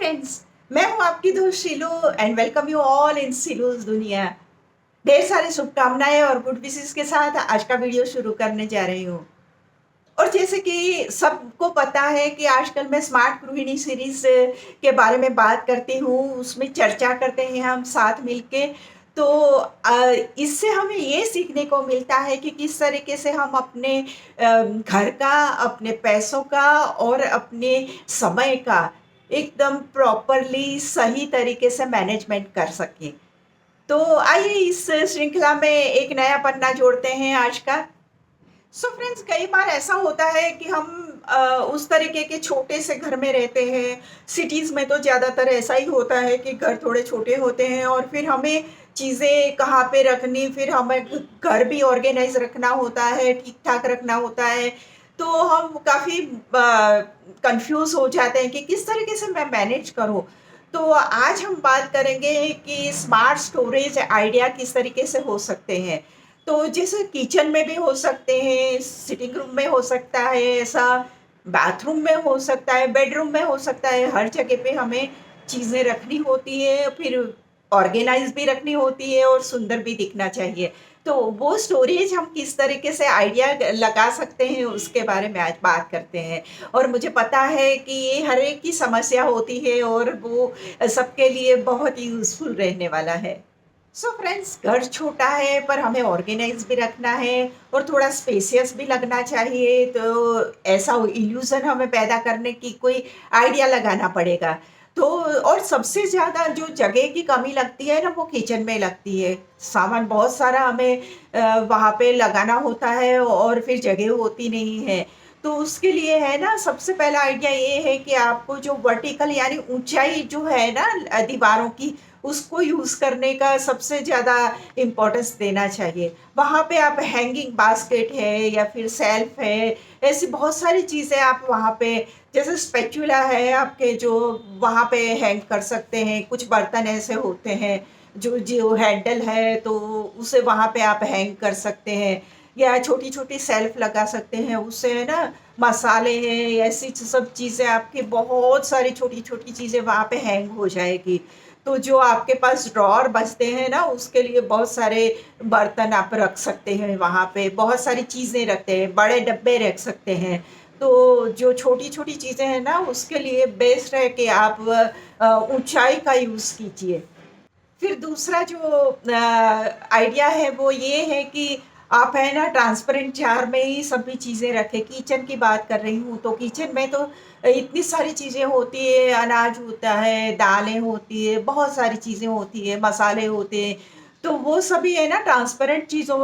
Friends, मैं हूँ आपकी दोस्त Sheelu and welcome you all in Sheelu's दुनिया। ढेर सारी शुभकामनाएँ और गुड विशेस के साथ आज का वीडियो शुरू करने जा रही हूँ। और जैसे कि सबको पता है कि आजकल मैं स्मार्ट गृहिणी सीरीज़ के बारे में बात करती हूँ, उसमें चर्चा करते हैं हम साथ मिलके। तो इससे हमें ये सीखने को मिलता है कि किस तरीके से हम अपने घर का, अपने पैसों का और अपने समय का एकदम प्रॉपरली सही तरीके से मैनेजमेंट कर सकें। तो आइए इस श्रृंखला में एक नया पन्ना जोड़ते हैं आज का। सो फ्रेंड्स, कई बार ऐसा होता है कि हम उस तरीके के छोटे से घर में रहते हैं। सिटीज़ में तो ज़्यादातर ऐसा ही होता है कि घर थोड़े छोटे होते हैं और फिर हमें चीज़ें कहाँ पे रखनी, फिर हमें घर भी ऑर्गेनाइज रखना होता है, ठीक ठाक रखना होता है। तो हम काफ़ी कंफ्यूज हो जाते हैं कि किस तरीके से मैं मैनेज करूँ। तो आज हम बात करेंगे कि स्मार्ट स्टोरेज आइडिया किस तरीके से हो सकते हैं। तो जैसे किचन में भी हो सकते हैं, सिटिंग रूम में हो सकता है ऐसा, बाथरूम में हो सकता है, बेडरूम में हो सकता है, हर जगह पे हमें चीज़ें रखनी होती है, फिर ऑर्गेनाइज़ भी रखनी होती है और सुंदर भी दिखना चाहिए। तो वो स्टोरेज हम किस तरीके से आइडिया लगा सकते हैं, उसके बारे में आज बात करते हैं। और मुझे पता है कि ये हर एक की समस्या होती है और वो सबके लिए बहुत ही यूज़फुल रहने वाला है। सो फ्रेंड्स, घर छोटा है पर हमें ऑर्गेनाइज भी रखना है और थोड़ा स्पेसियस भी लगना चाहिए। तो ऐसा इल्यूजन हमें पैदा करने की कोई आइडिया लगाना पड़ेगा। तो और सबसे ज़्यादा जो जगह की कमी लगती है ना, वो किचन में लगती है। सामान बहुत सारा हमें वहाँ पे लगाना होता है और फिर जगह होती नहीं है। तो उसके लिए है ना, सबसे पहला आइडिया ये है कि आपको जो वर्टिकल यानी ऊंचाई जो है ना दीवारों की, उसको यूज़ करने का सबसे ज़्यादा इम्पोर्टेंस देना चाहिए। वहाँ पे आप हैंगिंग बास्केट है या फिर शेल्फ है, ऐसी बहुत सारी चीज़ें आप वहाँ पे, जैसे स्पैचुला है आपके, जो वहाँ पे हैंग कर सकते हैं। कुछ बर्तन ऐसे होते हैं जो जो हैंडल है, तो उसे वहाँ पे आप हैंग कर सकते हैं या छोटी-छोटी शेल्फ लगा सकते हैं। उससे है ना, मसाले हैं, ऐसी सब चीज़ें, आपकी बहुत सारी छोटी-छोटी चीज़ें वहाँ पे हैंग हो जाएगी। तो जो आपके पास ड्रॉअर बचते हैं ना, उसके लिए बहुत सारे बर्तन आप रख सकते हैं वहाँ पे, बहुत सारी चीज़ें रखते हैं, बड़े डब्बे रख सकते हैं। तो जो छोटी-छोटी चीज़ें हैं ना, उसके लिए बेस्ट है कि आप ऊँचाई का यूज़ कीजिए। फिर दूसरा जो आइडिया है वो ये है कि आप है ना ट्रांसपेरेंट जार में ही सभी चीज़ें रखें। किचन की बात कर रही हूँ, तो किचन में तो इतनी सारी चीज़ें होती है, अनाज होता है, दालें होती है, बहुत सारी चीज़ें होती है, मसाले होते हैं। तो वो सभी है ना ट्रांसपेरेंट चीज़ों,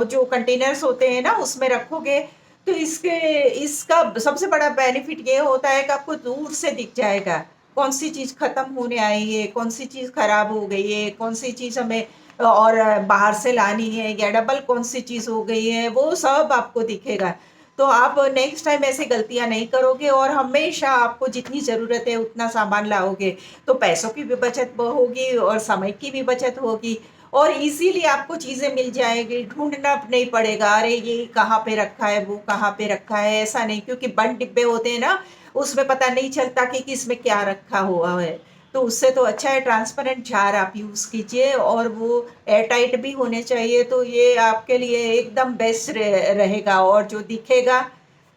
जो कंटेनर्स होते हैं ना, उसमें रखोगे तो इसके इसका सबसे बड़ा बेनिफिट ये होता है कि आपको दूर से दिख जाएगा कौन-सी चीज़ ख़त्म होने आई है, कौन-सी चीज़ ख़राब हो गई है, कौन-सी चीज़ हमें और बाहर से लानी है या डबल कौन-सी चीज़ हो गई है, वो सब आपको दिखेगा। तो आप नेक्स्ट टाइम ऐसी गलतियाँ नहीं करोगे और हमेशा आपको जितनी ज़रूरत है उतना सामान लाओगे, तो पैसों की भी बचत होगी और समय की भी बचत होगी और इज़िली आपको चीज़ें मिल जाएँगी, ढूँढना नहीं पड़ेगा, अरे ये कहाँ पे रखा है, वो कहाँ पे रखा है, ऐसा नहीं, क्योंकि बंद डिब्बे होते हैं ना, उसमें पता नहीं चलता कि किसमें क्या रखा हुआ है। तो उससे तो अच्छा है ट्रांसपेरेंट जार आप यूज़ कीजिए और वो एयर टाइट भी होने चाहिए, तो ये आपके लिए एकदम बेस्ट रहेगा और जो दिखेगा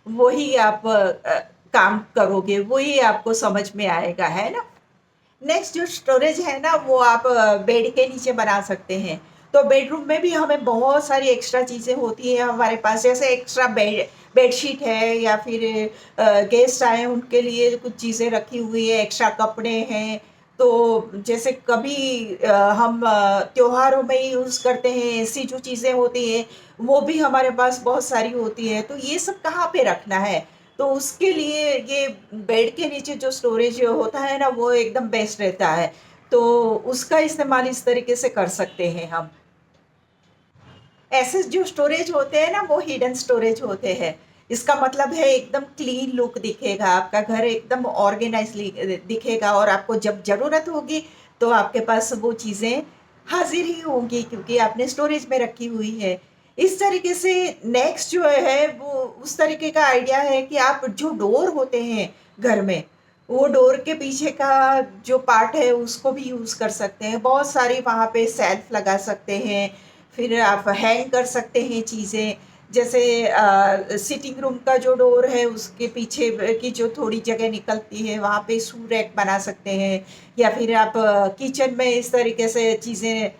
वही आप काम करोगे, वही आपको समझ में आएगा, है ना? नेक्स्ट जो स्टोरेज है ना, वो आप बेड के नीचे बना सकते हैं। तो बेडरूम में भी हमें बहुत सारी एक्स्ट्रा चीज़ें होती हैं हमारे पास, जैसे एक्स्ट्रा बेडशीट है या फिर गेस्ट आए हैं उनके लिए कुछ चीज़ें रखी हुई है, एक्स्ट्रा कपड़े हैं। तो जैसे कभी हम त्योहारों में ही यूज़ करते हैं, ऐसी जो चीज़ें होती हैं, वो भी हमारे पास बहुत सारी होती हैं। तो ये सब कहाँ पे रखना है? तो उसके लिए ये बेड के नीचे जो स्टोरेज होता है ना, वो एकदम बेस्ट रहता है। तो उसका इस्तेमाल इस तरीके से कर सकते हैं हम। ऐसे जो स्टोरेज होते हैं ना, वो हिडन स्टोरेज होते हैं। इसका मतलब है एकदम क्लीन लुक दिखेगा, आपका घर एकदम ऑर्गेनाइज़ दिखेगा और आपको जब ज़रूरत होगी, तो आपके पास वो चीज़ें हाज़िर ही होंगी क्योंकि आपने स्टोरेज में रखी हुई है। इस तरीके से नेक्स्ट जो है वो उस तरीके का आइडिया है कि आप जो डोर होते हैं घर में, वो डोर के पीछे का जो पार्ट है उसको भी यूज़ कर सकते हैं। बहुत सारी वहाँ पे शेल्फ लगा सकते हैं, फिर आप हैंग कर सकते हैं चीज़ें। जैसे सिटिंग रूम का जो डोर है उसके पीछे की जो थोड़ी जगह निकलती है वहाँ पे शू रैक बना सकते हैं, या फिर आप किचन में इस तरीके से चीज़ें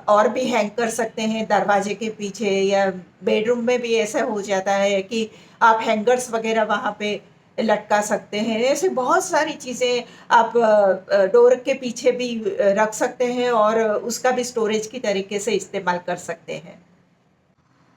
और भी हैंग कर सकते हैं दरवाजे के पीछे, या बेडरूम में भी ऐसा हो जाता है कि आप हैंगर्स वगैरह वहाँ पे लटका सकते हैं। ऐसे बहुत सारी चीज़ें आप डोर के पीछे भी रख सकते हैं और उसका भी स्टोरेज की तरीके से इस्तेमाल कर सकते हैं।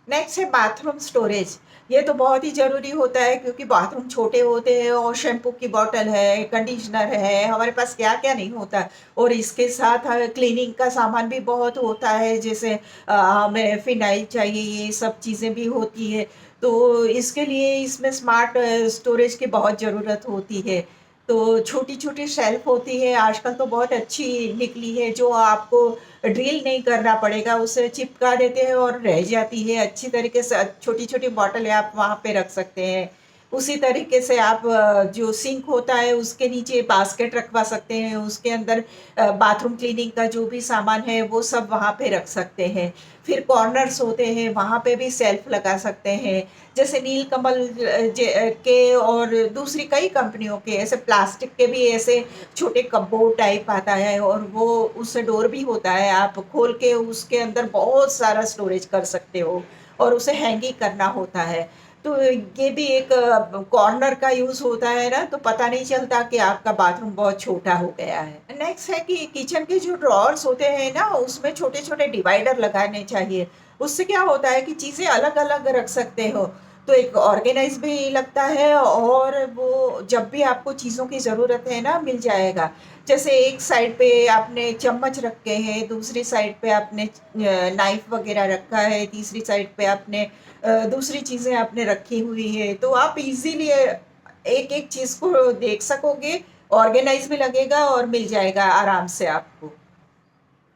नेक्स्ट है बाथरूम स्टोरेज। ये तो बहुत ही ज़रूरी होता है क्योंकि बाथरूम छोटे होते हैं और शैम्पू की बॉटल है, कंडीशनर है, हमारे पास क्या-क्या नहीं होता। और इसके साथ क्लीनिंग का सामान भी बहुत होता है, जैसे हमें फ़िनाइल चाहिए, ये सब चीज़ें भी होती है। तो इसके लिए इसमें स्मार्ट स्टोरेज की बहुत ज़रूरत होती है। तो छोटी-छोटी शेल्फ होती है, आजकल तो बहुत अच्छी निकली है, जो आपको ड्रिल नहीं करना पड़ेगा, उसे चिपका देते हैं और रह जाती है अच्छी तरीके से। छोटी-छोटी बॉटलें आप वहाँ पे रख सकते हैं। उसी तरीके से आप जो सिंक होता है उसके नीचे बास्केट रखवा सकते हैं, उसके अंदर बाथरूम क्लीनिंग का जो भी सामान है वो सब वहाँ पे रख सकते हैं। फिर कॉर्नर्स होते हैं, वहाँ पे भी शेल्फ लगा सकते हैं। जैसे नीलकमल के और दूसरी कई कंपनियों के ऐसे प्लास्टिक के भी ऐसे छोटे कपबोर्ड टाइप आता है, और वो उससे डोर भी होता है, आप खोल के उसके अंदर बहुत सारा स्टोरेज कर सकते हो और उसे हैंगिंग करना होता है। तो ये भी एक कॉर्नर का यूज़ होता है ना, तो पता नहीं चलता कि आपका बाथरूम बहुत छोटा हो गया है। नेक्स्ट है कि किचन के जो ड्रॉअर्स होते हैं ना, उसमें छोटे-छोटे डिवाइडर लगाने चाहिए। उससे क्या होता है कि चीज़ें अलग-अलग रख सकते हो, तो एक ऑर्गेनाइज़ भी लगता है और वो जब भी आपको चीज़ों की ज़रूरत है ना, मिल जाएगा। जैसे एक साइड पे आपने चम्मच रखे हैं, दूसरी साइड पे आपने नाइफ़ वग़ैरह रखा है, तीसरी साइड पे आपने दूसरी चीज़ें आपने रखी हुई है, तो आप इज़िली एक-एक चीज़ को देख सकोगे, ऑर्गेनाइज़ भी लगेगा और मिल जाएगा आराम से आपको।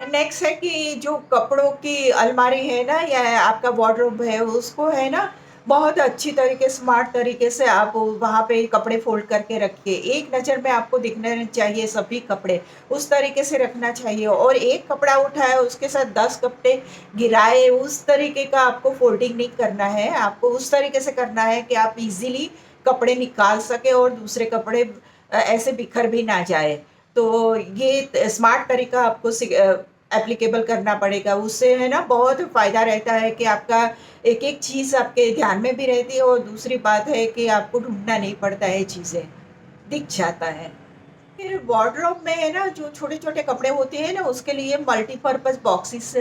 नेक्स्ट है कि जो कपड़ों की अलमारी है ना, या आपका वार्डरोब है, उसको है ना बहुत अच्छी तरीके स्मार्ट तरीके से आप वहाँ पे कपड़े फ़ोल्ड करके रखिए। एक नज़र में आपको दिखने चाहिए सभी कपड़े, उस तरीके से रखना चाहिए, और एक कपड़ा उठाया उसके साथ 10 कपड़े गिराए, उस तरीके का आपको फ़ोल्डिंग नहीं करना है। आपको उस तरीके से करना है कि आप इज़िली कपड़े निकाल सकें और दूसरे कपड़े ऐसे बिखर भी ना जाए। तो ये स्मार्ट तरीका आपको एप्लीकेबल करना पड़ेगा। उससे है ना बहुत फ़ायदा रहता है कि आपका एक-एक चीज़ आपके ध्यान में भी रहती है, और दूसरी बात है कि आपको ढूँढना नहीं पड़ता है चीज़ें, दिख जाता है। फिर वार्डरोब में है ना जो छोटे-छोटे कपड़े होते हैं ना, उसके लिए मल्टीपर्पज़ बॉक्सेस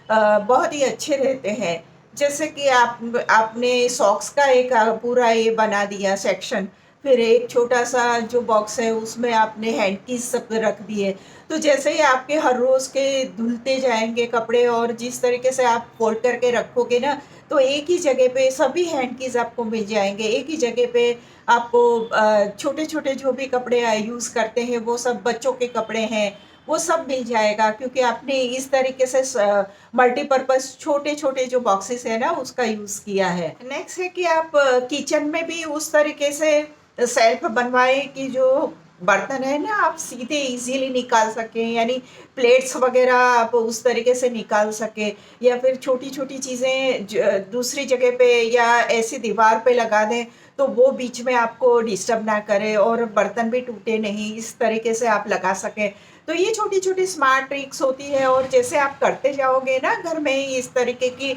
बहुत ही अच्छे रहते हैं। जैसे कि आपने सॉक्स का एक पूरा ये बना दिया सेक्शन, फिर एक छोटा-सा जो बॉक्स है उसमें आपने हैंडकीज़ सब रख दिए। तो जैसे ही आपके हर रोज़ के धुलते जाएँगे कपड़े और जिस तरीके से आप फ़ोल्ड करके रखोगे ना, तो एक ही जगह पे सभी हैंडकीज़ आपको मिल जाएँगे। एक ही जगह पे आपको छोटे-छोटे जो भी कपड़े यूज़ करते हैं, वो सब बच्चों के कपड़े हैं, वो सब मिल जाएगा, क्योंकि आपने इस तरीके से मल्टीपर्पज़ छोटे-छोटे जो बॉक्सेस हैं ना, उसका यूज़ किया है। नेक्स्ट है कि आप किचन में भी उस तरीके से शेल्फ बनवाएँ कि जो बर्तन है ना, आप सीधे इज़िली निकाल सकें, यानी प्लेट्स वग़ैरह आप उस तरीके से निकाल सकें, या फिर छोटी-छोटी चीज़ें दूसरी जगह पे या ऐसी दीवार पे लगा दें, तो वो बीच में आपको डिस्टर्ब ना करे और बर्तन भी टूटे नहीं, इस तरीके से आप लगा सकें। तो ये छोटी-छोटी स्मार्ट ट्रिक्स होती है, और जैसे आप करते जाओगे ना घर में ही इस तरीके की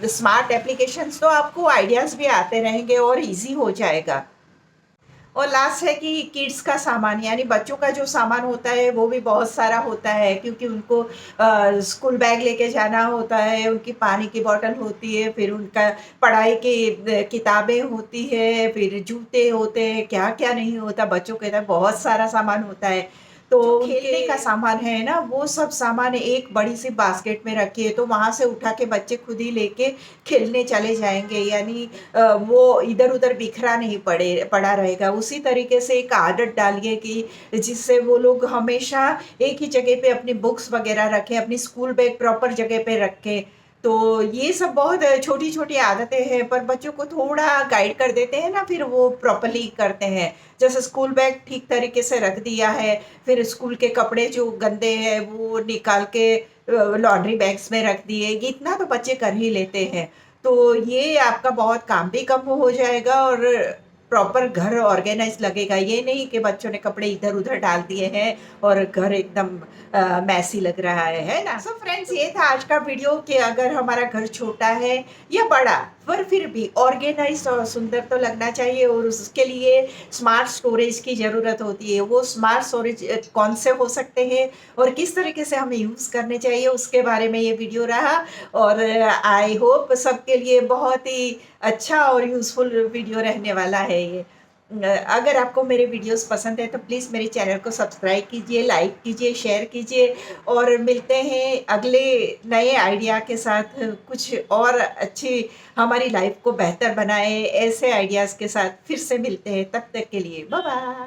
स्मार्ट एप्लीकेशंस, तो आपको आइडियाज़ भी आते रहेंगे और ईज़ी हो जाएगा। और लास्ट है कि किड्स का सामान, यानी बच्चों का जो सामान होता है वो भी बहुत सारा होता है, क्योंकि उनको स्कूल बैग लेके जाना होता है, उनकी पानी की बॉटल होती है, फिर उनका पढ़ाई की किताबें होती है, फिर जूते होते हैं, क्या-क्या नहीं होता बच्चों के अंदर, बहुत सारा सामान होता है। तो जो खेलने का सामान है ना, वो सब सामान एक बड़ी-सी बास्केट में रखिए, तो वहाँ से उठा के बच्चे खुद ही लेके खेलने चले जाएँगे, यानी वो इधर-उधर बिखरा नहीं पड़ा रहेगा। उसी तरीके से एक आदत डालिए कि जिससे वो लोग हमेशा एक ही जगह पे अपनी बुक्स वग़ैरह रखें, अपनी स्कूल बैग प्रॉपर जगह पे रखें। तो ये सब बहुत छोटी-छोटी आदतें हैं, पर बच्चों को थोड़ा गाइड कर देते हैं ना, फिर वो प्रॉपर्ली करते हैं। जैसे स्कूल बैग ठीक तरीके से रख दिया है, फिर स्कूल के कपड़े जो गंदे हैं, वो निकाल के लॉन्ड्री बैग्स में रख दिए, ये इतना तो बच्चे कर ही लेते हैं। तो ये आपका बहुत काम भी कम हो जाएगा और प्रॉपर घर ऑर्गेनाइज़ लगेगा। ये नहीं कि बच्चों ने कपड़े इधर-उधर डाल दिए हैं और घर एकदम मैसी लग रहा है ना? सो फ्रेंड्स, ये था आज का वीडियो कि अगर हमारा घर छोटा है या बड़ा, पर फिर भी ऑर्गेनाइज़्ड और सुंदर तो लगना चाहिए और उसके लिए स्मार्ट स्टोरेज की ज़रूरत होती है। वो स्मार्ट स्टोरेज कौन से हो सकते हैं और किस तरीके से हमें यूज़ करने चाहिए, उसके बारे में ये वीडियो रहा और आई होप सबके लिए बहुत ही अच्छा और यूज़फुल वीडियो रहने वाला है ये। अगर आपको मेरे वीडियोस पसंद है तो प्लीज़ मेरे चैनल को सब्सक्राइब कीजिए, लाइक कीजिए, शेयर कीजिए और मिलते हैं अगले नए आइडिया के साथ, कुछ और अच्छी हमारी लाइफ को बेहतर बनाए ऐसे आइडियाज़ के साथ फिर से मिलते हैं। तब तक के लिए बाय बाय।